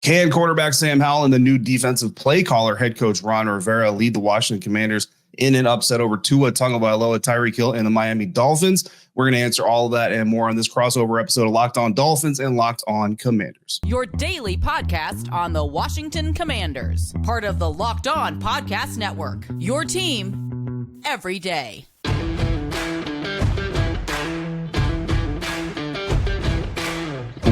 Can quarterback Sam Howell and the new defensive play caller, head coach Ron Rivera, lead the Washington Commanders in an upset over Tua Tagovailoa, Tyreek Hill, and the Miami Dolphins? We're going to answer all of that and more on this crossover episode of Locked On Dolphins and Locked On Commanders. Your daily podcast on the Washington Commanders, part of the Locked On Podcast Network. Your team every day.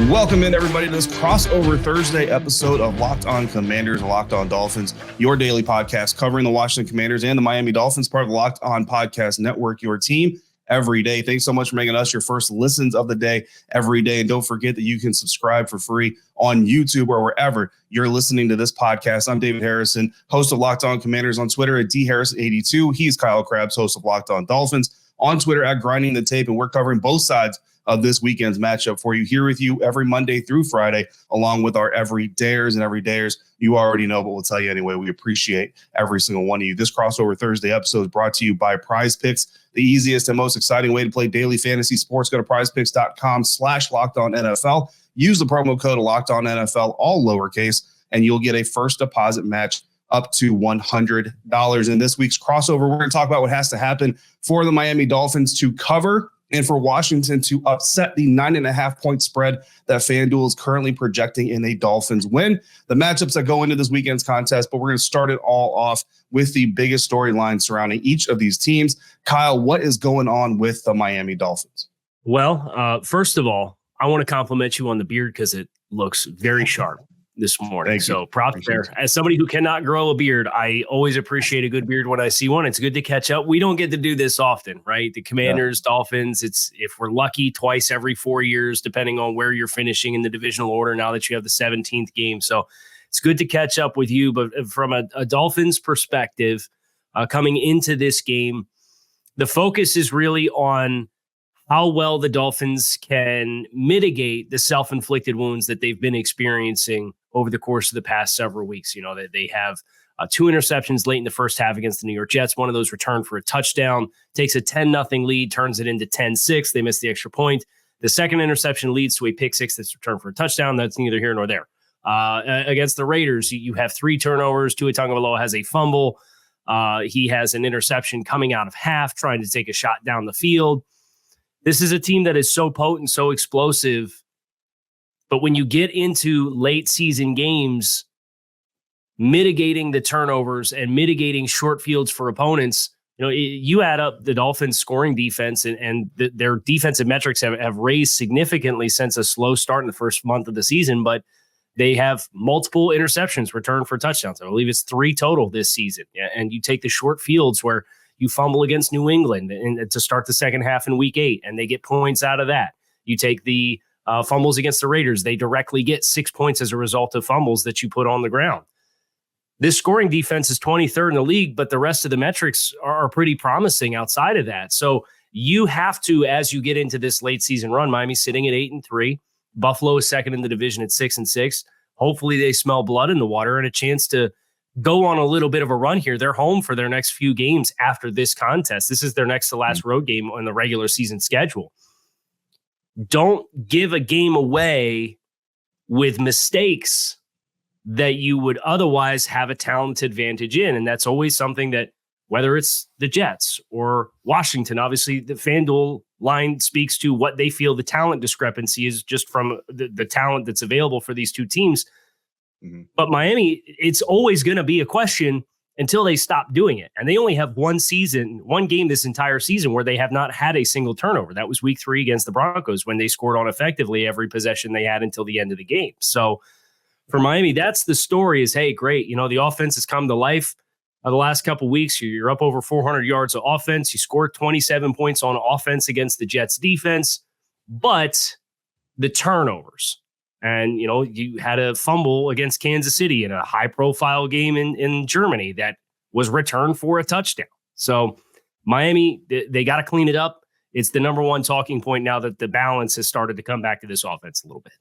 Welcome in, everybody, to this crossover Thursday episode of Locked On Commanders and Locked On Dolphins, your daily podcast covering the Washington Commanders and the Miami Dolphins, part of the Locked On Podcast Network, your team every day. Thanks so much for making us your first listens of the day every day. And don't forget that you can subscribe for free on YouTube or wherever you're listening to this podcast. I'm David Harrison, host of Locked On Commanders on Twitter at dharrison82. He's Kyle Krabs, host of Locked On Dolphins on Twitter at Grinding the Tape. And we're covering both sides of this weekend's matchup for you, here with you every Monday through Friday, along with our everydayers and everydayers. You already know, but we'll tell you anyway. We appreciate every single one of you. This crossover Thursday episode is brought to you by Prize Picks, the easiest and most exciting way to play daily fantasy sports. Go to prizepicks.com/LockedOnNFL. Use the promo code LockedOnNFL, all lowercase, and you'll get a first deposit match up to $100. In this week's crossover, we're going to talk about what has to happen for the Miami Dolphins to cover and for Washington to upset the 9.5-point spread that FanDuel is currently projecting in a Dolphins win. The matchups that go into this weekend's contest, but we're going to start it all off with the biggest storyline surrounding each of these teams. Kyle, what is going on with the Miami Dolphins? Well, first of all, I want to compliment you on the beard because it looks very sharp this morning. So props there. As somebody who cannot grow a beard, I always appreciate a good beard when I see one. It's good to catch up. We don't get to do this often, right? The Commanders, Dolphins, it's, if we're lucky, twice every 4 years, depending on where you're finishing in the divisional order now that you have the 17th game. So it's good to catch up with you. But from a Dolphins perspective, coming into this game, the focus is really on how well the Dolphins can mitigate the self-inflicted wounds that they've been experiencing over the course of the past several weeks. You know, that they have 2 interceptions late in the first half against the New York Jets. One of those returned for a touchdown, takes a 10-0 lead, turns it into 10-6. They miss the extra point. The second interception leads to a pick six that's returned for a touchdown. That's neither here nor there. Against the Raiders, you have 3 turnovers. Tua Tagovailoa has a fumble. He has an interception coming out of half, trying to take a shot down the field. This is a team that is so potent, so explosive. But when you get into late season games, mitigating the turnovers and mitigating short fields for opponents, you know, you add up the Dolphins' scoring defense and their defensive metrics have raised significantly since a slow start in the first month of the season, but they have multiple interceptions returned for touchdowns. I believe it's 3 total this season. And you take the short fields where you fumble against New England and to start the second half in week 8, and they get points out of that. You take the fumbles against the Raiders. They directly get 6 points as a result of fumbles that you put on the ground. This scoring defense is 23rd in the league, but the rest of the metrics are pretty promising outside of that. So you have to, as you get into this late season run, Miami's sitting at 8-3. Buffalo is second in the division at 6-6. Hopefully they smell blood in the water and a chance to go on a little bit of a run here. They're home for their next few games after this contest. This is their next to last road game on the regular season schedule. Don't give a game away with mistakes that you would otherwise have a talent advantage in. And that's always something that, whether it's the Jets or Washington, obviously the FanDuel line speaks to what they feel the talent discrepancy is just from the talent that's available for these two teams. Mm-hmm. But Miami, it's always going to be a question until they stop doing it. And they only have one game this entire season where they have not had a single turnover. That was week 3 against the Broncos when they scored on effectively every possession they had until the end of the game. So for Miami, that's the story is, hey, great. You know, the offense has come to life the last couple of weeks. You're up over 400 yards of offense. You scored 27 points on offense against the Jets defense, but the turnovers. And, you know, you had a fumble against Kansas City in a high-profile game in Germany that was returned for a touchdown. So Miami, they got to clean it up. It's the number one talking point now that the balance has started to come back to this offense a little bit.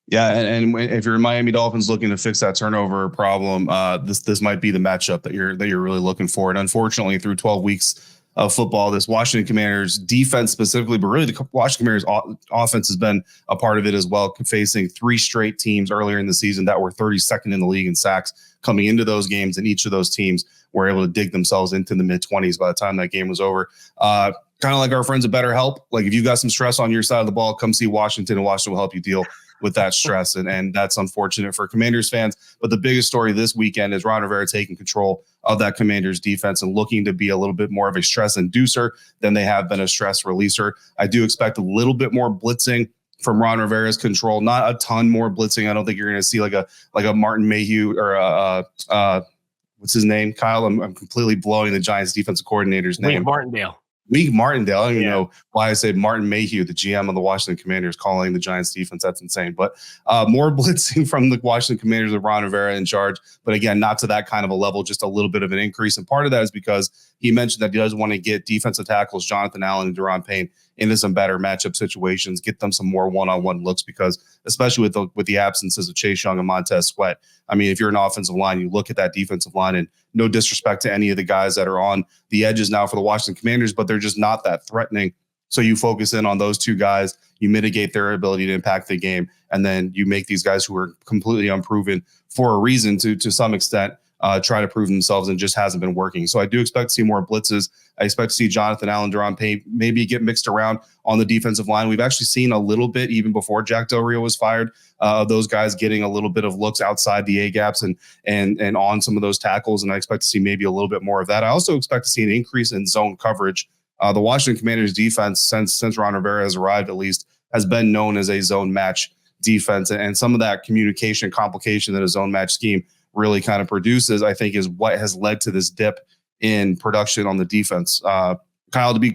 Yeah, and if you're Miami Dolphins looking to fix that turnover problem, this might be the matchup that you're really looking for. And unfortunately, through 12 weeks of football. This Washington Commanders defense specifically, but really the Washington Commanders offense has been a part of it as well, facing 3 straight teams earlier in the season that were 32nd in the league in sacks coming into those games, and each of those teams were able to dig themselves into the mid-20s by the time that game was over. Kind of like our friends at BetterHelp. Like if you've got some stress on your side of the ball, come see Washington, and Washington will help you deal with that stress. And that's unfortunate for Commanders fans. But the biggest story this weekend is Ron Rivera taking control of that Commanders defense and looking to be a little bit more of a stress inducer than they have been a stress releaser. I do expect a little bit more blitzing from Ron Rivera's control, not a ton more blitzing. I don't think you're going to see like a Martin Mayhew or what's his name, Kyle? I'm completely blowing the Giants defensive coordinator's name. Wink Martindale. I don't even know why I said Martin Mayhew, the GM of the Washington Commanders, calling the Giants defense. That's insane. But more blitzing from the Washington Commanders with Ron Rivera in charge. But again, not to that kind of a level, just a little bit of an increase. And part of that is because he mentioned that he does want to get defensive tackles Jonathan Allen and Daron Payne into some better matchup situations, get them some more one-on-one looks, because especially with the absences of Chase Young and Montez Sweat. I mean, if you're an offensive line, you look at that defensive line, and no disrespect to any of the guys that are on the edges now for the Washington Commanders, but they're just not that threatening. So you focus in on those 2 guys, you mitigate their ability to impact the game, and then you make these guys who are completely unproven for a reason to some extent try to prove themselves, and just hasn't been working. So I do expect to see more blitzes. I expect to see Jonathan Allen, Daron Payne maybe get mixed around on the defensive line. We've actually seen a little bit, even before Jack Del Rio was fired, those guys getting a little bit of looks outside the A-gaps and on some of those tackles, and I expect to see maybe a little bit more of that. I also expect to see an increase in zone coverage. The Washington Commanders defense, since Ron Rivera has arrived at least, has been known as a zone match defense, and some of that communication complication that a zone match scheme really kind of produces, I think, is what has led to this dip in production on the defense. Kyle, to be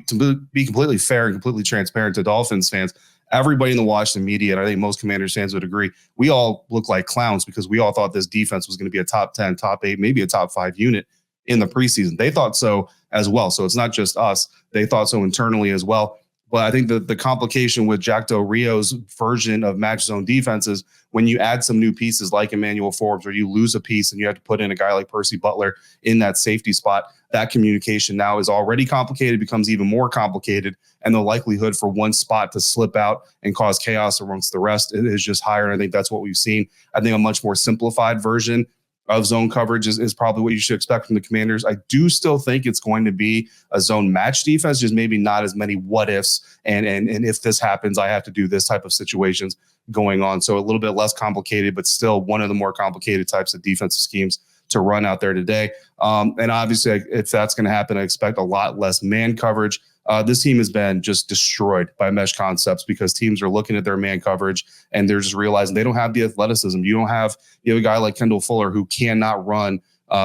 completely fair and completely transparent to Dolphins fans, everybody in the Washington media, and I think most Commanders fans would agree, we all look like clowns because we all thought this defense was going to be a top 10, top 8, maybe a top 5 unit in the preseason. They thought so as well. So it's not just us. They thought so internally as well. But I think the complication with Jack Del Rio's version of match zone defense is when you add some new pieces like Emmanuel Forbes, or you lose a piece and you have to put in a guy like Percy Butler in that safety spot, that communication now is already complicated, becomes even more complicated, and the likelihood for one spot to slip out and cause chaos amongst the rest is just higher. And I think that's what we've seen. I think a much more simplified version of zone coverage is probably what you should expect from the Commanders. I do still think it's going to be a zone match defense, just maybe not as many what ifs and if this happens, I have to do this type of situations going on. So a little bit less complicated, but still one of the more complicated types of defensive schemes to run out there today. And obviously, if that's going to happen, I expect a lot less man coverage. This team has been just destroyed by mesh concepts because teams are looking at their man coverage and they're just realizing they don't have the athleticism. You have a guy like Kendall Fuller who cannot run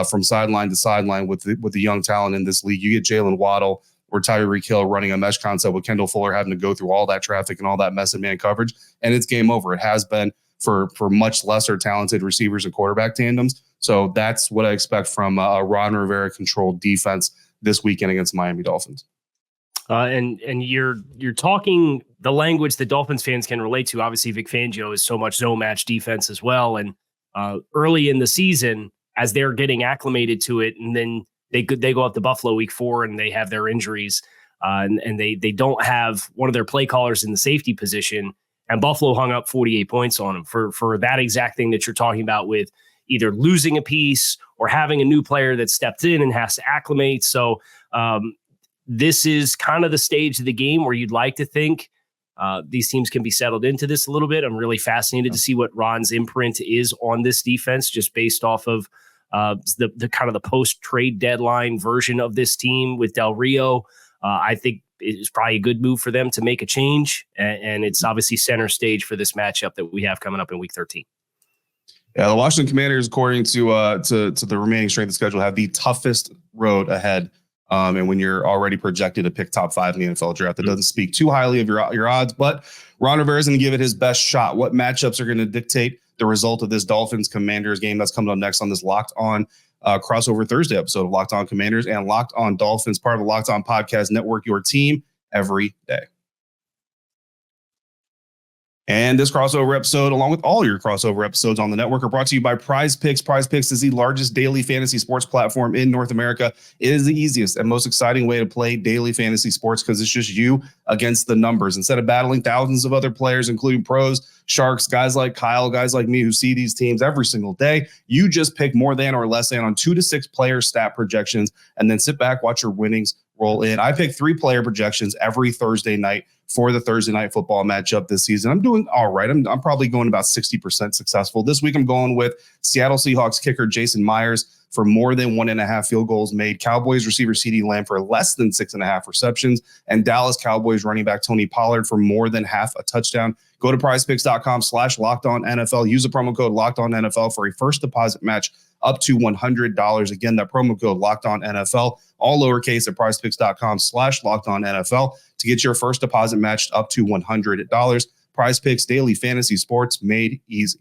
from sideline to sideline with the young talent in this league. You get Jalen Waddle or Tyreek Hill running a mesh concept with Kendall Fuller having to go through all that traffic and all that mess of man coverage, and it's game over. It has been for much lesser talented receivers and quarterback tandems. So that's what I expect from a Ron Rivera controlled defense this weekend against the Miami Dolphins. And you're talking the language that Dolphins fans can relate to. Obviously, Vic Fangio is so much zone match defense as well. And early in the season, as they're getting acclimated to it, and then they go up to Buffalo week 4 and they have their injuries, and they don't have one of their play callers in the safety position. And Buffalo hung up 48 points on them for that exact thing that you're talking about, with either losing a piece or having a new player that stepped in and has to acclimate. So this is kind of the stage of the game where you'd like to think these teams can be settled into this a little bit. I'm really fascinated to see what Ron's imprint is on this defense, just based off of the kind of the post-trade deadline version of this team with Del Rio. I think it's probably a good move for them to make a change, and it's obviously center stage for this matchup that we have coming up in week 13. Yeah, the Washington Commanders, according to the remaining strength of schedule, have the toughest road ahead. And when you're already projected to pick top 5 in the NFL draft, that doesn't speak too highly of your odds. But Ron Rivera is going to give it his best shot. What matchups are going to dictate the result of this Dolphins Commanders game that's coming up next on this Locked On crossover Thursday episode of Locked On Commanders and Locked On Dolphins, part of the Locked On Podcast Network, your team every day. And this crossover episode, along with all your crossover episodes on the network, are brought to you by Prize Picks. Prize Picks is the largest daily fantasy sports platform in North America. It is the easiest and most exciting way to play daily fantasy sports because it's just you against the numbers. Instead of battling thousands of other players, including pros, sharks, guys like Kyle, guys like me who see these teams every single day, you just pick more than or less than on 2 to 6 player stat projections and then sit back, watch your winnings roll in. I pick 3 player projections every Thursday night for the Thursday night football matchup this season. I'm doing all right. I'm probably going about 60% successful. This week I'm going with Seattle Seahawks kicker Jason Myers for more than 1.5 field goals made, Cowboys receiver CeeDee Lamb for less than 6.5 receptions, and Dallas Cowboys running back Tony Pollard for more than half a touchdown. Go to prizepicks.com/LockedOnNFL. Use the promo code LockedOnNFL for a first deposit match up to $100. Again, that promo code LockedOnNFL, all lowercase, at prizepicks.com/LockedOnNFL to get your first deposit matched up to $100. Prize Picks, daily fantasy sports made easy.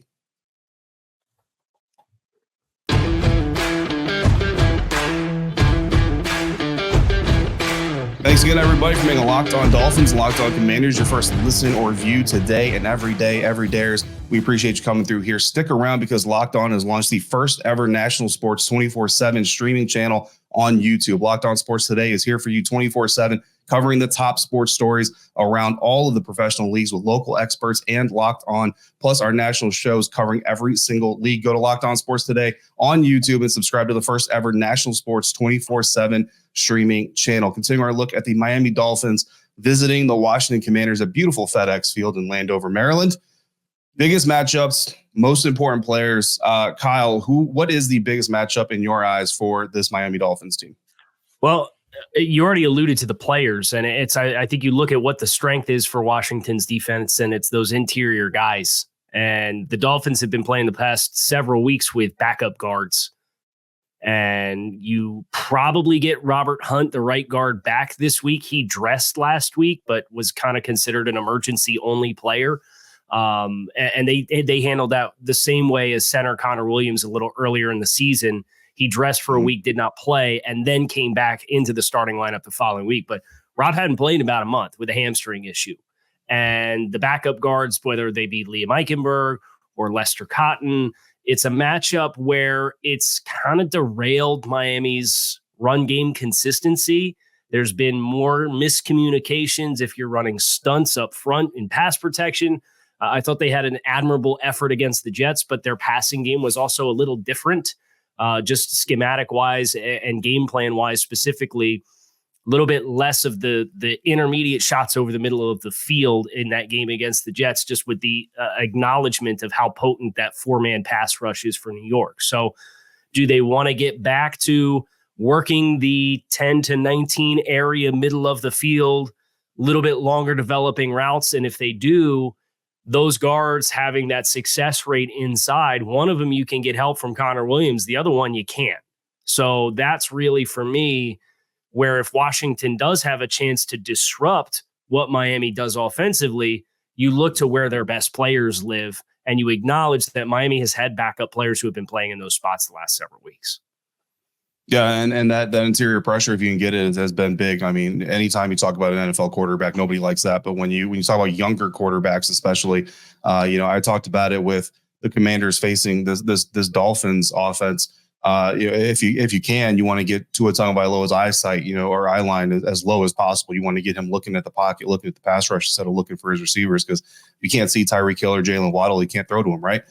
Thanks again, everybody, for making Locked On Dolphins, Locked On Commanders your first listen or view today and every day, every dares. We appreciate you coming through here. Stick around because Locked On has launched the first ever national sports 24/7 streaming channel on YouTube. Locked On Sports Today is here for you 24/7, covering the top sports stories around all of the professional leagues with local experts and Locked On, plus our national shows covering every single league. Go to Locked On Sports Today on YouTube and subscribe to the first ever national sports 24/7 streaming channel. Continuing our look at the Miami Dolphins visiting the Washington Commanders at beautiful FedEx Field in Landover, Maryland. Biggest matchups, most important players. Kyle, what is the biggest matchup in your eyes for this Miami Dolphins team? Well, you already alluded to the players, and I think you look at what the strength is for Washington's defense, and it's those interior guys. And the Dolphins have been playing the past several weeks with backup guards. And you probably get Robert Hunt, the right guard, back this week. He dressed last week, but was kind of considered an emergency-only player. And they handled that the same way as center Connor Williams a little earlier in the season. He dressed for a week, did not play, and then came back into the starting lineup the following week. But Rob hadn't played in about a month with a hamstring issue. And the backup guards, whether they be Liam Eichenberg or Lester Cotton, it's a matchup where it's kind of derailed Miami's run game consistency. There's been more miscommunications if you're running stunts up front in pass protection. I thought they had an admirable effort against the Jets, but their passing game was also a little different, just schematic-wise and game plan-wise specifically. A little bit less of the intermediate shots over the middle of the field in that game against the Jets, just with the acknowledgement of how potent that 4-man pass rush is for New York. So do they want to get back to working the 10 to 19 area, middle of the field, a little bit longer developing routes? And if they do, those guards having that success rate inside, one of them you can get help from Connor Williams, the other one you can't. So that's really, for me, where if Washington does have a chance to disrupt what Miami does offensively, you look to where their best players live, and you acknowledge that Miami has had backup players who have been playing in those spots the last several weeks. Yeah, and that interior pressure, if you can get it, has been big. I mean, anytime you talk about an NFL quarterback, nobody likes that. But when you talk about younger quarterbacks, especially, I talked about it with the Commanders facing this Dolphins offense. If you can, you want to get Tua Tagovailoa's eyesight, or eye line as low as possible. You want to get him looking at the pocket, looking at the pass rush instead of looking for his receivers, because you can't see Tyreek Hill or Jalen Waddle, you can't throw to him, right?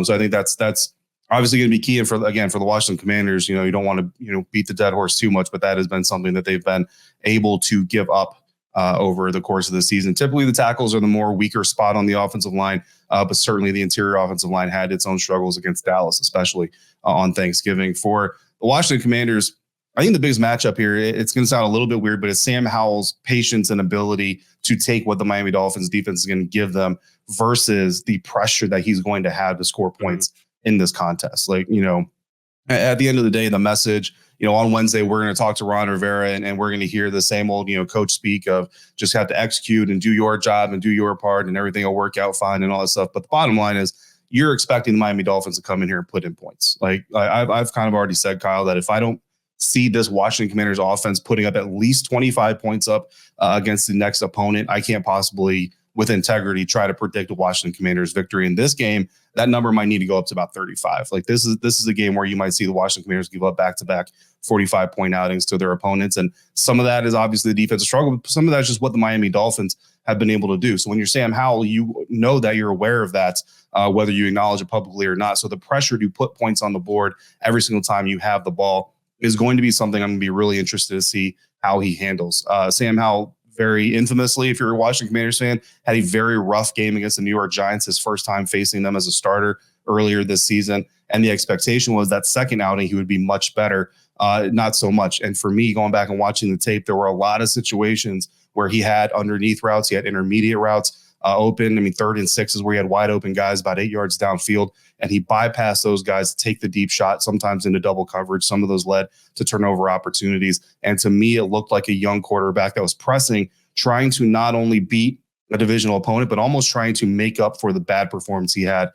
So I think that's obviously going to be key. And for the Washington Commanders, you don't want to beat the dead horse too much, but that has been something that they've been able to give up over the course of the season. Typically, the tackles are the more weaker spot on the offensive line, but certainly the interior offensive line had its own struggles against Dallas, especially on Thanksgiving. For the Washington Commanders, I think the biggest matchup here, it's going to sound a little bit weird, but it's Sam Howell's patience and ability to take what the Miami Dolphins defense is going to give them versus the pressure that he's going to have to score points in this contest. At the end of the day, the message, on Wednesday, we're going to talk to Ron Rivera and we're going to hear the same old, coach speak of just have to execute and do your job and do your part and everything will work out fine and all that stuff. But the bottom line is you're expecting the Miami Dolphins to come in here and put in points. I've kind of already said, Kyle, that if I don't see this Washington Commanders offense putting up at least 25 points up against the next opponent, I can't possibly with integrity, try to predict the Washington Commanders victory in this game. That number might need to go up to about 35. Like this is a game where you might see the Washington Commanders give up back-to-back 45-point outings to their opponents. And some of that is obviously the defensive struggle, but some of that is just what the Miami Dolphins have been able to do. So when you're Sam Howell, you know that you're aware of that, whether you acknowledge it publicly or not. So the pressure to put points on the board every single time you have the ball is going to be something I'm going to be really interested to see how he handles. Sam Howell, very infamously, if you're a Washington Commanders fan, had a very rough game against the New York Giants, his first time facing them as a starter earlier this season. And the expectation was that second outing, he would be much better. Not so much. And for me, going back and watching the tape, there were a lot of situations where he had underneath routes, he had intermediate routes open. I mean, 3rd and 6 is where he had wide open guys about 8 yards downfield, and he bypassed those guys to take the deep shot, sometimes into double coverage. Some of those led to turnover opportunities. And to me, it looked like a young quarterback that was pressing, trying to not only beat a divisional opponent, but almost trying to make up for the bad performance he had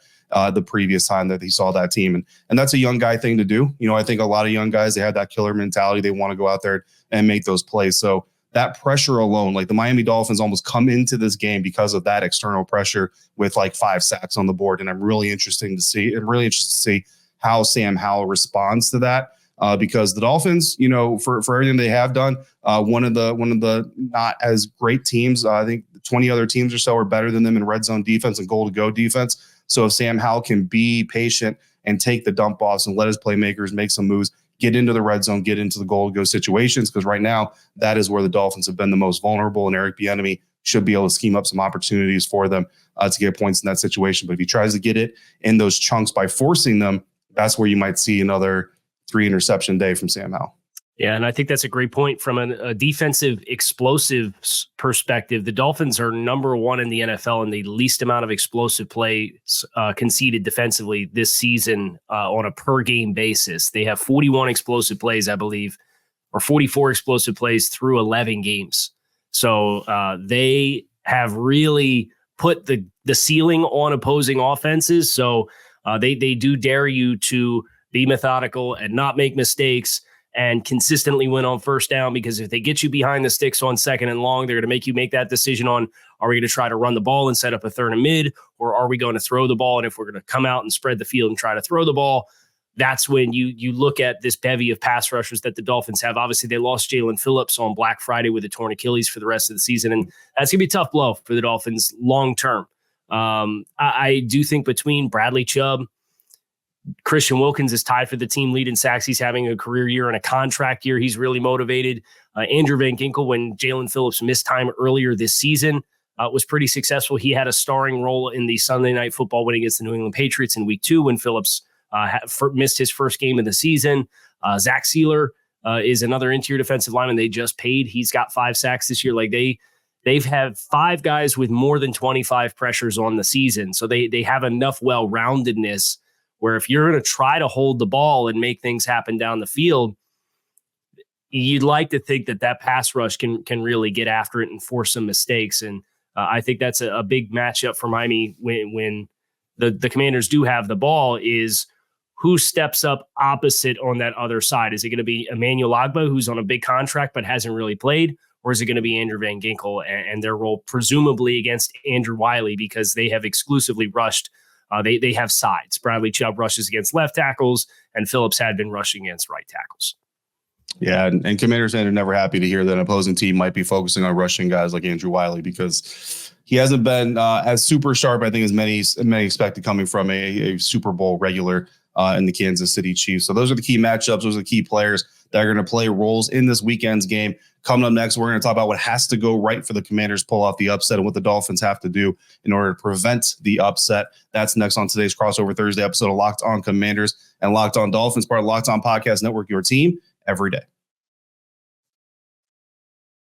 the previous time that he saw that team. And that's a young guy thing to do. You know, I think a lot of young guys, they have that killer mentality. They want to go out there and make those plays. So that pressure alone, like the Miami Dolphins almost come into this game because of that external pressure with like 5 sacks on the board. And I'm really interested to see how Sam Howell responds to that. Because the Dolphins, you know, for everything they have done, one of the not as great teams, I think 20 other teams or so are better than them in red zone defense and goal-to-go defense. So if Sam Howell can be patient and take the dump offs and let his playmakers make some moves, get into the red zone, get into the goal-to-go situations, because right now that is where the Dolphins have been the most vulnerable, and Eric Bieniemy should be able to scheme up some opportunities for them to get points in that situation. But if he tries to get it in those chunks by forcing them, that's where you might see another 3-interception day from Sam Howell. Yeah, and I think that's a great point from a defensive explosives perspective. The Dolphins are number 1 in the NFL in the least amount of explosive plays conceded defensively this season on a per-game basis. They have 41 explosive plays, I believe, or 44 explosive plays through 11 games. So they have really put the ceiling on opposing offenses. So they do dare you to be methodical and not make mistakes and consistently win on first down, because if they get you behind the sticks on 2nd and long, they're going to make you make that decision on, are we going to try to run the ball and set up a 3rd and mid, or are we going to throw the ball? And if we're going to come out and spread the field and try to throw the ball, that's when you look at this bevy of pass rushers that the Dolphins have. Obviously, they lost Jalen Phillips on Black Friday with a torn Achilles for the rest of the season, and that's going to be a tough blow for the Dolphins long term. I do think between Bradley Chubb, Christian Wilkins is tied for the team lead in sacks. He's having a career year and a contract year. He's really motivated. Andrew Van Ginkel, when Jalen Phillips missed time earlier this season, was pretty successful. He had a starring role in the Sunday Night Football win against the New England Patriots in week 2 when Phillips missed his first game of the season. Zach Sealer is another interior defensive lineman they just paid. He's got 5 sacks this year. Like they've had 5 guys with more than 25 pressures on the season. So they have enough well-roundedness where if you're going to try to hold the ball and make things happen down the field, you'd like to think that pass rush can really get after it and force some mistakes. And I think that's a big matchup for Miami when the Commanders do have the ball, is who steps up opposite on that other side. Is it going to be Emmanuel Ogbah, who's on a big contract but hasn't really played, or is it going to be Andrew Van Ginkel and their role presumably against Andrew Wiley, because they have exclusively rushed. They have sides. Bradley Chubb rushes against left tackles, and Phillips had been rushing against right tackles. Yeah, and Commanders fans are never happy to hear that an opposing team might be focusing on rushing guys like Andrew Wiley, because he hasn't been as super sharp, I think, as many expected coming from a Super Bowl regular in the Kansas City Chiefs. So those are the key matchups. Those are the key players that are going to play roles in this weekend's game. Coming up next, we're going to talk about what has to go right for the Commanders pull off the upset and what the Dolphins have to do in order to prevent the upset. That's next on today's Crossover Thursday episode of Locked On Commanders and Locked On Dolphins, part of Locked On Podcast Network, your team every day.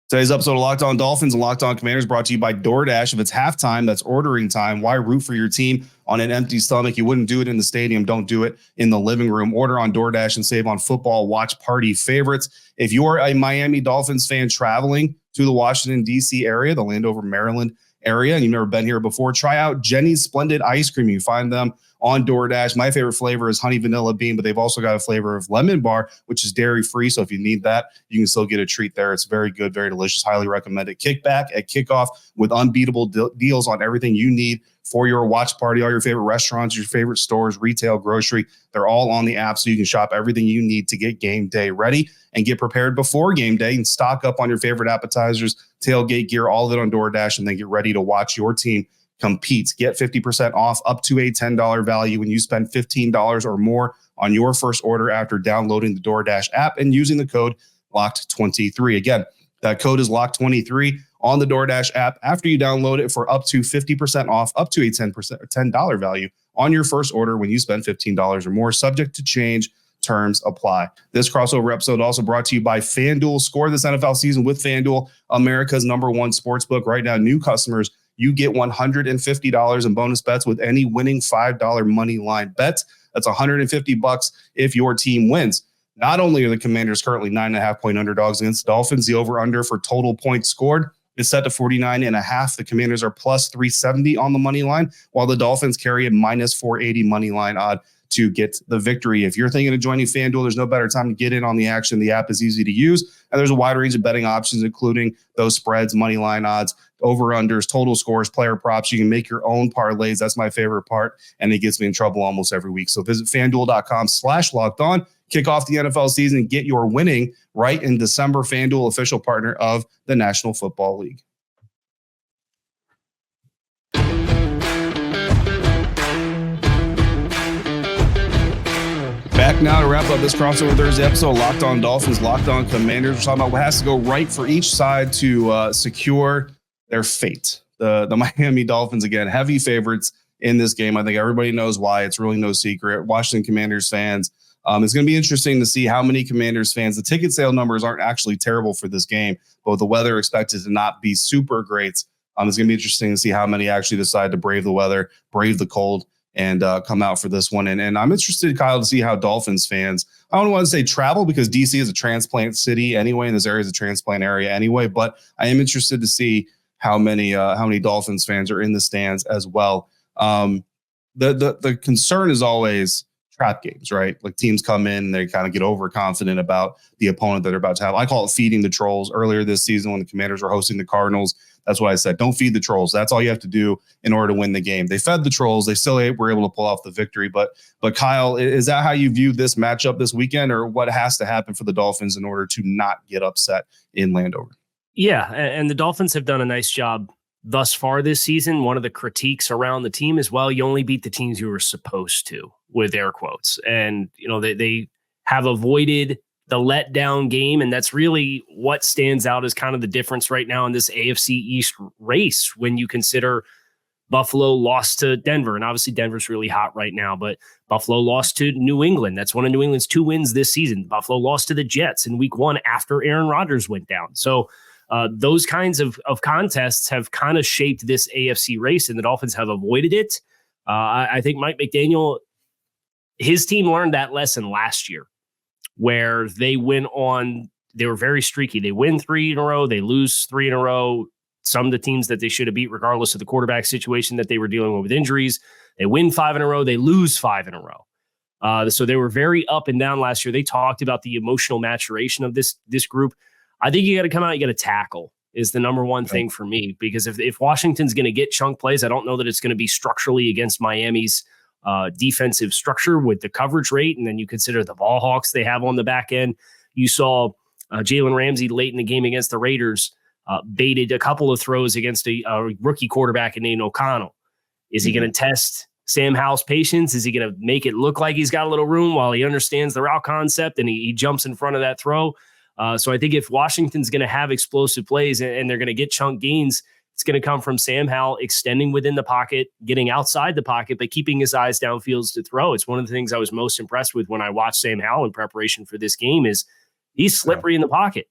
Today's episode of Locked On Dolphins and Locked On Commanders brought to you by DoorDash. If it's halftime, that's ordering time. Why root for your team on an empty stomach? You wouldn't do it in the stadium. Don't do it in the living room. Order on DoorDash and save on football watch party favorites. If you're a Miami Dolphins fan traveling to the Washington, D.C. area, the Landover, Maryland area and you've never been here before, try out Jenny's Splendid Ice Cream. You find them on DoorDash. My favorite flavor is honey vanilla bean, but they've also got a flavor of lemon bar, which is dairy free. So if you need that, you can still get a treat there. It's very good, very delicious. Highly recommend it. Kickback at kickoff with unbeatable deals on everything you need for your watch party. All your favorite restaurants, your favorite stores, retail, grocery, they're all on the app, so you can shop everything you need to get game day ready and get prepared before game day and stock up on your favorite appetizers, tailgate gear, all of it on DoorDash, and then get ready to watch your team compete. Get 50% off up to a $10 value when you spend $15 or more on your first order after downloading the DoorDash app and using the code LOCKED23. Again, that code is LOCKED23 on the DoorDash app after you download it for up to 50% off, up to a $10 value on your first order when you spend $15 or more, subject to change. Terms apply. This crossover episode also brought to you by FanDuel. Score this NFL season with FanDuel, America's #1 sportsbook. Right now, new customers, you get $150 in bonus bets with any winning $5 money line bet. That's $150 if your team wins. Not only are the Commanders currently 9.5-point underdogs against the Dolphins, the over-under for total points scored is set to 49.5. The Commanders are plus 370 on the money line, while the Dolphins carry a minus 480 money line odd to get the victory. If you're thinking of joining FanDuel, there's no better time to get in on the action. The app is easy to use, and there's a wide range of betting options, including those spreads, money line odds, over-unders, total scores, player props. You can make your own parlays. That's my favorite part, and it gets me in trouble almost every week. So visit FanDuel.com/lockedon. Kick off the NFL season and get your winning right in December. FanDuel, official partner of the National Football League. Back now to wrap up this crossover Thursday episode, Locked On Dolphins, Locked On Commanders. We're talking about what has to go right for each side to secure their fate. The Miami Dolphins, again, heavy favorites in this game. I think everybody knows why. It's really no secret. Washington Commanders fans, it's going to be interesting to see how many Commanders fans. The ticket sale numbers aren't actually terrible for this game, but with the weather expected to not be super great, it's going to be interesting to see how many actually decide to brave the weather, brave the cold, and come out for this one. And I'm interested, Kyle, to see how Dolphins fans, I don't want to say travel because DC is a transplant city anyway, and this area is a transplant area anyway, but I am interested to see how many Dolphins fans are in the stands as well. The concern is always trap games, right? Like teams come in and they kind of get overconfident about the opponent that they're about to have. I call it feeding the trolls. Earlier this season when the Commanders were hosting the Cardinals, that's what I said. Don't feed the trolls. That's all you have to do in order to win the game. They fed the trolls. They still were able to pull off the victory. But Kyle, is that how you view this matchup this weekend, or what has to happen for the Dolphins in order to not get upset in Landover? Yeah, and the Dolphins have done a nice job thus far this season. One of the critiques around the team is, well, you only beat the teams you were supposed to, with air quotes. And, you know, they have avoided the letdown game. And that's really what stands out as kind of the difference right now in this AFC East race when you consider Buffalo lost to Denver. And obviously Denver's really hot right now, but Buffalo lost to New England. That's one of New England's 2 wins this season. Buffalo lost to the Jets in week 1 after Aaron Rodgers went down. So those kinds of contests have kind of shaped this AFC race, and the Dolphins have avoided it. I think Mike McDaniel, his team learned that lesson last year, where they were very streaky. They win 3 in a row, they lose 3 in a row. Some of the teams that they should have beat, regardless of the quarterback situation that they were dealing with injuries, they win 5 in a row, they lose 5 in a row. So they were very up and down last year. They talked about the emotional maturation of this group. I think you got to come out, you got to tackle is the number one thing for me, because if Washington's going to get chunk plays, I don't know that it's going to be structurally against Miami's defensive structure with the coverage rate. And then you consider the ball hawks they have on the back end. You saw Jalen Ramsey late in the game against the Raiders baited a couple of throws against a rookie quarterback in Aiden O'Connell. Is he going to test Sam Howell's patience? Is he going to make it look like he's got a little room while he understands the route concept and he jumps in front of that throw? So I think if Washington's going to have explosive plays and they're going to get chunk gains, it's going to come from Sam Howell extending within the pocket, getting outside the pocket, but keeping his eyes downfield to throw. It's one of the things I was most impressed with when I watched Sam Howell in preparation for this game is he's slippery in the pocket,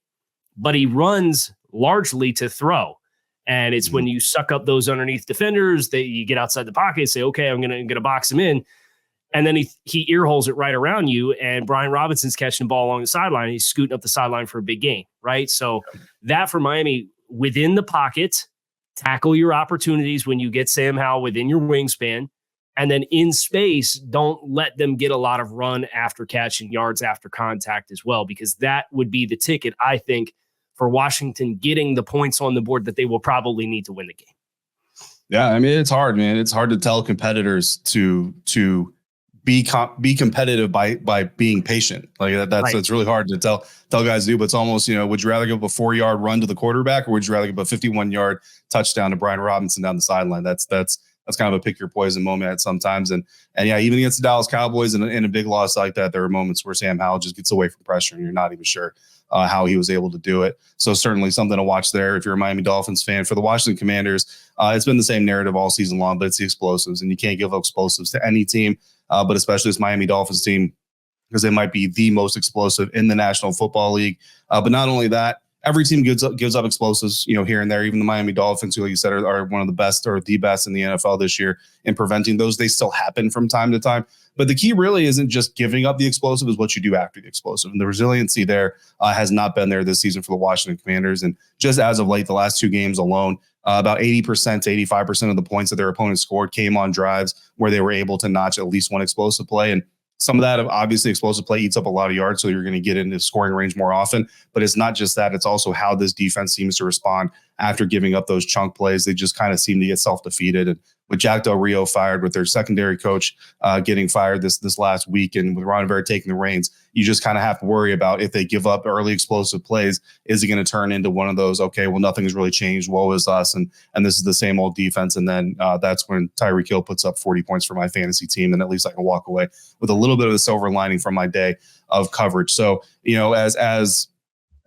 but he runs largely to throw. And it's when you suck up those underneath defenders that you get outside the pocket, say, okay, I'm going to box him in. And then he ear holes it right around you, and Brian Robinson's catching the ball along the sideline. He's scooting up the sideline for a big gain, right? So that for Miami, within the pocket, tackle your opportunities when you get Sam Howell within your wingspan. And then in space, don't let them get a lot of run after catch and yards after contact as well, because that would be the ticket, I think, for Washington getting the points on the board that they will probably need to win the game. Yeah, I mean, it's hard, man. It's hard to tell competitors to be competitive by being patient. Like that's really hard to tell guys to do. But it's almost, would you rather give up a 4-yard run to the quarterback, or would you rather give up a 51-yard touchdown to Brian Robinson down the sideline? That's kind of a pick your poison moment at sometimes. And yeah, even against the Dallas Cowboys in a big loss like that, there are moments where Sam Howell just gets away from pressure and you're not even sure how he was able to do it. So certainly something to watch there if you're a Miami Dolphins fan. For the Washington Commanders, it's been the same narrative all season long, but it's the explosives, and you can't give up explosives to any team, but especially this Miami Dolphins team, because they might be the most explosive in the National Football League. But not only that, every team gives up explosives, here and there. Even the Miami Dolphins, who, like you said, are one of the best or the best in the NFL this year in preventing those. They still happen from time to time. But the key really isn't just giving up the explosive, is what you do after the explosive. And the resiliency there has not been there this season for the Washington Commanders. And just as of late, the last 2 games alone, about 80% to 85% of the points that their opponents scored came on drives where they were able to notch at least one explosive play. And some of that, obviously, explosive play eats up a lot of yards, so you're going to get into scoring range more often. But it's not just that. It's also how this defense seems to respond after giving up those chunk plays. They just kind of seem to get self-defeated. And with Jack Del Rio fired, with their secondary coach getting fired this last week, and with Ron Rivera taking the reins, you just kind of have to worry about, if they give up early explosive plays, is it going to turn into one of those, okay, well, nothing has really changed, woe is us, and this is the same old defense. And then that's when Tyreek Hill puts up 40 points for my fantasy team, and at least I can walk away with a little bit of a silver lining from my day of coverage. So,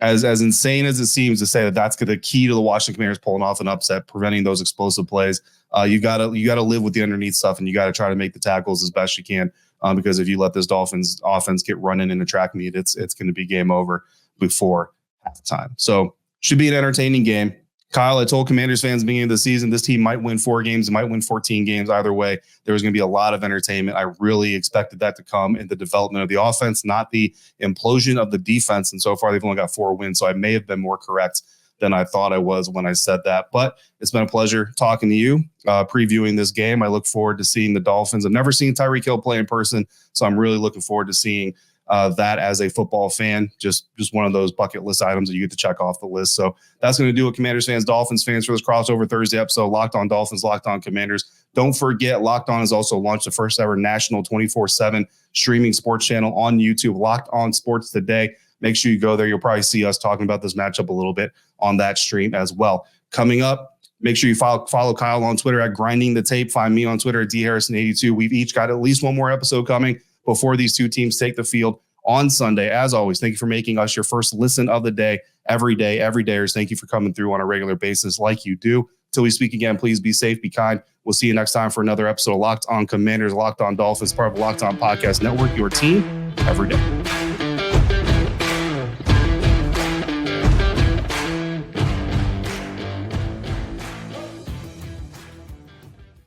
as insane as it seems to say that that's the key to the Washington Commanders pulling off an upset, preventing those explosive plays, you gotta live with the underneath stuff, and you got to try to make the tackles as best you can. Because if you let this Dolphins offense get running in a track meet, it's going to be game over before halftime. So should be an entertaining game. Kyle, I told Commanders fans at the beginning of the season, this team might win 4 games, it might win 14 games. Either way, there was going to be a lot of entertainment. I really expected that to come in the development of the offense, not the implosion of the defense. And so far, they've only got 4 wins. So I may have been more correct than I thought I was when I said that. But it's been a pleasure talking to you, previewing this game. I look forward to seeing the Dolphins. I've never seen Tyreek Hill play in person, so I'm really looking forward to seeing that as a football fan. Just one of those bucket list items that you get to check off the list. So that's going to do it, Commanders fans, Dolphins fans, for this crossover Thursday episode, Locked On Dolphins, Locked On Commanders. Don't forget, Locked On has also launched the first ever national 24/7 streaming sports channel on YouTube, Locked On Sports Today. Make sure you go there. You'll probably see us talking about this matchup a little bit on that stream as well. Coming up, make sure you follow Kyle on Twitter at Grinding the Tape. Find me on Twitter at DHarrison82. We've each got at least one more episode coming before these 2 teams take the field on Sunday. As always, thank you for making us your first listen of the day, every day, everydayers. Thank you for coming through on a regular basis like you do. Till we speak again, please be safe, be kind. We'll see you next time for another episode of Locked On Commanders, Locked On Dolphins, part of the Locked On Podcast Network, your team every day.